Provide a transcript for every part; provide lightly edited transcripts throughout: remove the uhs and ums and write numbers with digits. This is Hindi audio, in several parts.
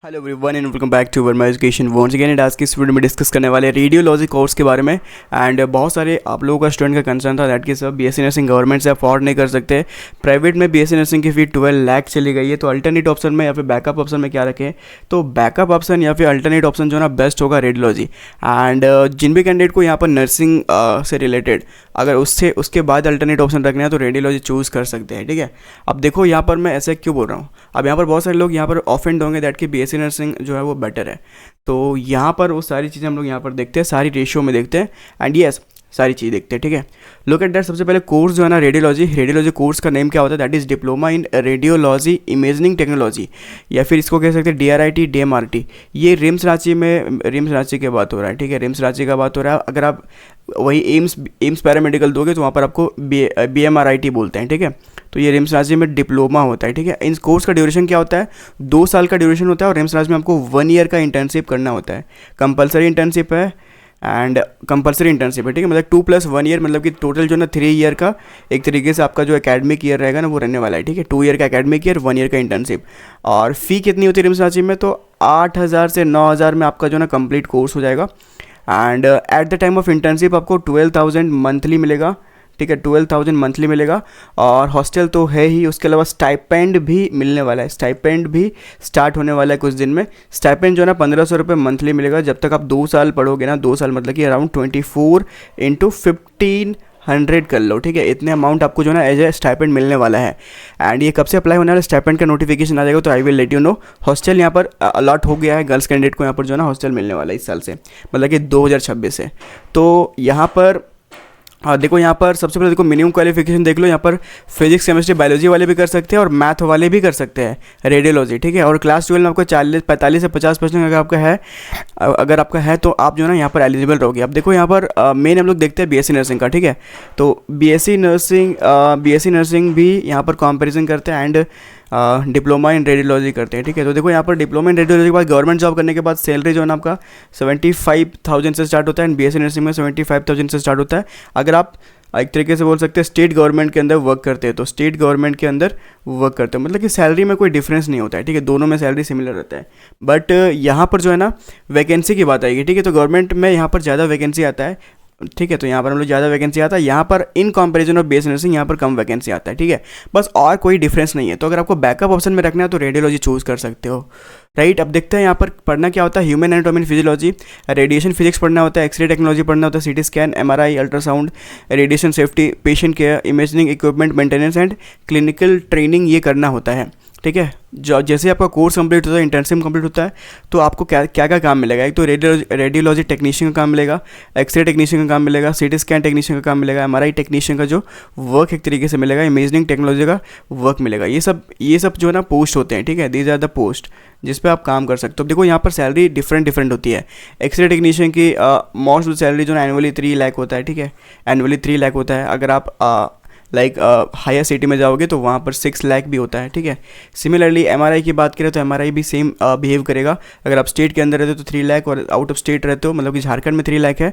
Hello everyone and welcome back to Verma education. Once again आज की इस वीडियो में डिस्कस करने वाले रेडियोलॉजी कोर्स के बारे में। एंड बहुत सारे आप लोगों का स्टूडेंट का कंसर्न था दैट कि सब बीएससी नर्सिंग गवर्नमेंट से अफोर्ड नहीं कर सकते, प्राइवेट में बीएससी नर्सिंग की फी 12 लाख चली गई है। तो अल्टरनेट ऑप्शन में या फिर बैकअप ऑप्शन में क्या रखें, तो बैकअप ऑप्शन या फिर अल्टरनेट ऑप्शन जो ना बेस्ट होगा रेडियोलॉजी। एंड जिन भी कैंडिडेट को यहाँ पर नर्सिंग से रिलेटेड अगर उसके बाद अल्टरनेट ऑप्शन रखना है तो रेडियोलॉजी चूज़ कर सकते हैं। ठीक है, अब देखो यहाँ पर मैं ऐसे क्यों बोल रहा हूँ। अब यहाँ पर बहुत सारे लोग यहाँ पर ऑफेंड होंगे दैट कि बीएससी नर्सिंग जो है वो बेटर है। तो यहाँ पर वो सारी चीज़ें हम लोग यहाँ पर देखते हैं, सारी रेशियो में देखते हैं एंड यस सारी चीज़ देखते हैं। ठीक है, लुक एट दैट। सबसे पहले कोर्स जो है ना रेडियोलॉजी कोर्स का नेम क्या होता है, that is diploma in radiology imaging technology, या फिर इसको कह सकते हैं DRIT DMRT। ये रिम्स रांची के बात हो रहा है। ठीक है, रिम्स रांची का बात हो रहा है। अगर आप वही एम्स पैरामेडिकल दोगे तो वहाँ पर आपको BMRIT बोलते हैं। ठीक है, तो ये रिम्स रांची में डिप्लोमा होता है। ठीक है, इन कोर्स का ड्यूरेशन क्या होता है, 2 साल का ड्यूरेशन होता है और रिम्स रांची में आपको 1 ईयर का इंटर्नशिप करना होता है। कंपलसरी इंटर्नशिप है एंड कंपलसरी इंटर्नशिप है। ठीक है, मतलब 2 + 1 ईयर, मतलब कि टोटल जो ना 3 ईयर का एक तरीके से आपका जो एकेडमिक ईयर रहेगा ना वो रहने वाला है। ठीक है, 2 ईयर का एकेडमिक ईयर, 1 ईयर का इंटर्नशिप। और फ़ी कितनी होती है रिम्स रांची में, तो 8,000 से 9,000 में आपका जो ना कंप्लीट कोर्स हो जाएगा। And at the time of internship आपको 12,000 मंथली मिलेगा। ठीक है, 12,000 मंथली मिलेगा और हॉस्टल तो है ही, उसके अलावा स्टाइपेंड भी मिलने वाला है। स्टाइपेंड भी स्टार्ट होने वाला है कुछ दिन में। स्टाइपेंड जो है ना 1,500 रुपये मंथली मिलेगा जब तक आप 2 साल पढ़ोगे ना। 2 साल मतलब कि अराउंड 24 × 1,500 कर लो। ठीक है, इतने अमाउंट आपको जो है ना एज ए स्टाइपेंड मिलने वाला है। एंड ये कब से अप्लाई होने वाला है, स्टाइपेंड का नोटिफिकेशन आ जाएगा तो I will let you know. Hostel यहाँ पर अलॉट हो गया है, गर्ल्स कैंडिडेट को यहाँ पर जो है ना हॉस्टल मिलने वाला है इस साल से, मतलब कि 2026 से। तो यहाँ पर देखो, यहाँ पर सबसे पहले देखो मिनिमम क्वालिफिकेशन देख लो। यहाँ पर फिजिक्स केमिस्ट्री बायोलॉजी वाले भी कर सकते हैं और मैथ वाले भी कर सकते हैं रेडियोलॉजी। ठीक है, और क्लास 12 में आपको 45 से 50% अगर आपका है तो आप जो है ना यहाँ पर एलिजिबल रहोगे। अब देखो यहाँ पर मेन हम लोग देखते हैं बीएससी नर्सिंग का। ठीक है, तो बीएससी नर्सिंग भी यहाँ पर कंपैरिजन करते हैं एंड डिप्लोमा इन रेडियोलॉजी करते हैं। ठीक है, तो देखो यहाँ पर डिप्लोमा इन रेडियोलॉजी के बाद गवर्नमेंट जॉब करने के बाद सैलरी जो है ना आपका 75,000 से स्टार्ट होता है एंड बीएससी नर्सिंग में 75,000 से स्टार्ट होता है। अगर आप एक तरीके से बोल सकते हैं स्टेट गवर्नमेंट के अंदर वर्क करते हैं तो स्टेट गवर्नमेंट के अंदर वर्क करते हैं, मतलब कि सैलरी में कोई डिफरेंस नहीं होता है। ठीक है, दोनों में सैलरी सिमिलर रहता है। बट यहाँ पर जो है ना वैकेंसी की बात आएगी। ठीक है, तो गवर्नमेंट में यहाँ पर ज़्यादा वैकेंसी आता है। ठीक है, तो यहाँ पर हम लोग ज़्यादा वैकेंसी आता है, यहाँ पर in comparison of BSc nursing यहाँ पर कम वैकेंसी आता है। ठीक है, बस और कोई डिफरेंस नहीं है। तो अगर आपको बैकअप ऑप्शन में रखना है तो रेडियोलॉजी चूज़ कर सकते हो। राइट, अब देखते हैं यहाँ पर पढ़ना क्या होता है। Human anatomy and physiology, radiation physics पढ़ना होता है, एक्सरे टेक्नोलॉजी पढ़ना होता है, CT scan, MRI, ultrasound, radiation safety, patient care, imaging equipment maintenance and clinical training ये करना होता है। ठीक है, जो जैसे आपका कोर्स कंप्लीट होता है, इंटर्नशिप कंप्लीट होता है, तो आपको क्या क्या काम मिलेगा। एक तो रेडियोलॉजी टेक्नीशियन का काम मिलेगा, एक्सरे टेक्नीशियन का काम मिलेगा, CT स्कैन टेक्नीशियन का काम मिलेगा, MRI टेक्नीशियन का जो वर्क एक तरीके से मिलेगा, इमेजिंग टेक्नोलॉजी का वर्क मिलेगा। ये सब जो है ना पोस्ट होते हैं। ठीक है, दीज आर द पोस्ट जिस पे आप काम कर सकते हो। देखो यहाँ पर सैलरी डिफरेंट होती है। एक्सरे टेक्नीशियन की मोस्ट सैलरी जो है एनुअली 3 लाख होता है। ठीक है, एनुअली 3 लाख होता है। अगर आप हायर सिटी में जाओगे तो वहाँ पर 6 लाख भी होता है। ठीक है, सिमिलरली MRI की बात करें तो MRI भी सेम बिहेव करेगा। अगर आप स्टेट के अंदर रहते हो तो 3 लाख, और आउट ऑफ स्टेट रहते हो मतलब कि झारखंड में 3 लाख है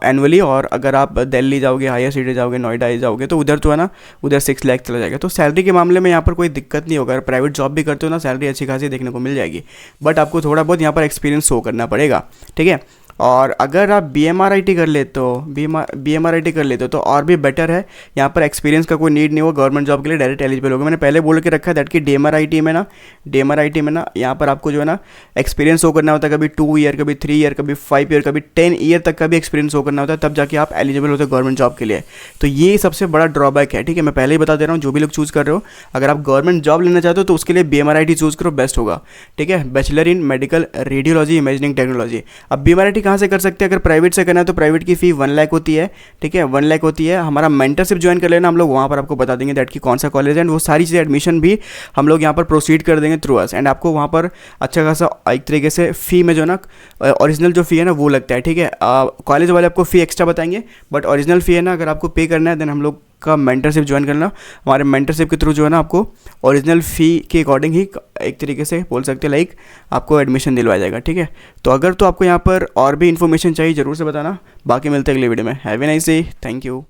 एनुअली, और अगर आप दिल्ली जाओगे, हायर सिटी जाओगे, नोएडा जाओगे तो उधर जो है ना उधर 6 लाख चला जाएगा। तो सैलरी के मामले में यहाँ पर कोई दिक्कत नहीं होगा। अगर प्राइवेट जॉब भी करते हो ना सैलरी अच्छी खासी देखने को मिल जाएगी, बट आपको थोड़ा बहुत यहाँ पर एक्सपीरियंस शो करना पड़ेगा। ठीक है, और अगर आप BMRIT कर लेते हो BMRIT कर लेते हो तो और भी बेटर है। यहाँ पर एक्सपीरियंस का कोई नीड नहीं होगा, गवर्नमेंट जॉब के लिए डायरेक्ट एलिजिबल होगा। मैंने पहले बोल के रखा है दैट कि DMRIT में ना यहाँ पर आपको जो है ना एक्सपीरियंस शो करना होता है, कभी 2 ईयर, कभी 3 ईयर, कभी 5 ईयर, कभी 10 ईयर तक का भी एक्सपीरियंस शो करना होता है, तब जाके आप एलिजिबल होते हैं गवर्नमेंट जॉब के लिए। तो ये सबसे बड़ा ड्रॉबैक है। ठीक है, मैं पहले ही बता दे रहा हूँ, जो भी लोग चूज़ कर रहे हो अगर आप गवर्नमेंट जॉब लेना चाहते हो तो उसके लिए BMRIT चूज़ करो, बेस्ट होगा। ठीक है, bachelor in medical radiology imaging technology. अब BMRIT कहाँ से कर सकते हैं, अगर प्राइवेट से करना है तो प्राइवेट की फ़ी 1 लाख होती है। ठीक है, 1 लाख होती है। हमारा मेंटरशिप ज्वाइन कर लेना, हम लोग वहाँ पर आपको बता देंगे दैट कि कौन सा कॉलेज है, एंड वो सारी चीज़ें एडमिशन भी हम लोग यहाँ पर प्रोसीड कर देंगे थ्रू अस, एंड आपको वहाँ पर अच्छा खासा एक तरीके से फ़ी में जो ना ओरिजिनल जो फ़ी है ना वो लगता है। ठीक है, कॉलेज वाले आपको फ़ी एक्स्ट्रा बताएंगे, बट ओरिजिनल फ़ी है ना अगर आपको पे करना है देन हम लोग का मेंटरशिप ज्वाइन करना। हमारे मेंटरशिप के थ्रू जो है ना आपको ओरिजिनल फ़ी के अकॉर्डिंग ही एक तरीके से बोल सकते हैं लाइक आपको एडमिशन दिलवाया जाएगा। ठीक है, तो अगर तो आपको यहाँ पर और भी इन्फॉर्मेशन चाहिए ज़रूर से बताना। बाकी मिलते हैं अगले वीडियो में। Have a nice day, thank you.